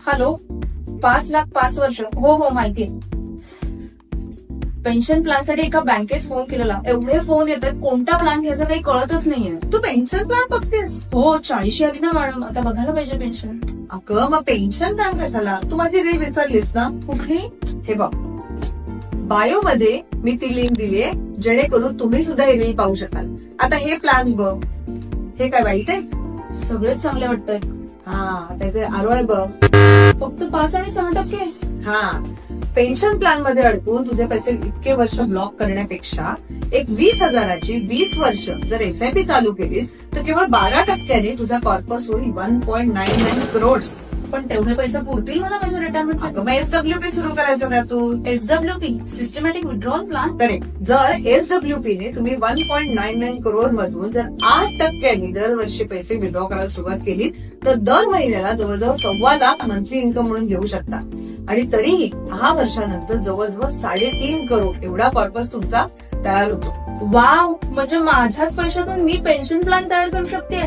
Hello, 5 lakh 5 वर्ष. हो हो माहितीये. पेन्शन प्लॅनसाठी एका बँकेत फोन केलेला. एवढे फोन येतात, कोणता प्लॅन घ्यायचा काही कळतच नाहीये. तू पेन्शन प्लॅन बघतेस? हो, 40 आली ना मॅडम, आता बघायला पाहिजे पेन्शन. अगं मग पेन्शन प्लॅन कशाला? तू माझी रील विसरलीस ना? कुठली? हे बघ, बायो मध्ये मी ती लिंक दिलीये, जेणेकरून तुम्ही सुद्धा हे रील पाहू शकाल. आता हे प्लॅन बघ. हे काय वाईट आहे? सगळेच चांगले वाटतात. हा, त्याचे आरओआय बघ. फक्त 5 आणि 6%. हा, पेन्शन प्लॅन मध्ये अडकून तुझे पैसे इतके वर्ष ब्लॉक करण्यापेक्षा एक 20,000ची 20 वर्ष जर एसआयपी चालू केलीस तर केवळ 12% तुझा कॉर्पस होईल 1.99 करोड. पण तेवढे पैसे पुरतील मला माझ्या रिटायरमेंटसाठी? मग एसडब्ल्यूपी सुरू करायचं का तू? SWP systematic withdrawal plan. Correct. जर एसडब्ल्यूपीने तुम्ही 1.99 करोड मधून जर 8% दरवर्षी पैसे विड्रॉ करायला सुरुवात केली तर दर महिन्याला जवळजवळ 1.25 लाख मंथली इन्कम म्हणून घेऊ शकता. आणि तरीही 10 वर्षानंतर जवळजवळ 3.5 करोड एवढा कॉर्पस तुमचा तयार होतो. वाव, म्हणजे माझ्याच पैशातून मी पेन्शन प्लॅन तयार करू शकते.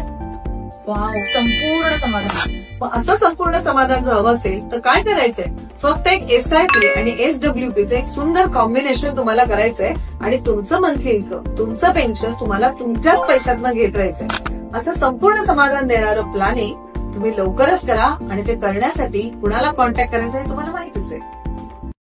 वाव, संपूर्ण समाधान. मग असं संपूर्ण समाधान जर हवं असेल तर काय करायचंय? फक्त एक एसआयपी आणि एसडब्ल्यूपीचं एक सुंदर कॉम्बिनेशन तुम्हाला करायचंय आणि तुमचं मंथली इन्कम, तुमचं पेन्शन तुम्हाला तुमच्याच पैशातनं घेत राहायचंय. असं संपूर्ण समाधान देणारं प्लॅनिंग तुम्ही लवकरच करा आणि ते करण्यासाठी कुणाला कॉन्टॅक्ट करायचं हे तुम्हाला माहितीच आहे.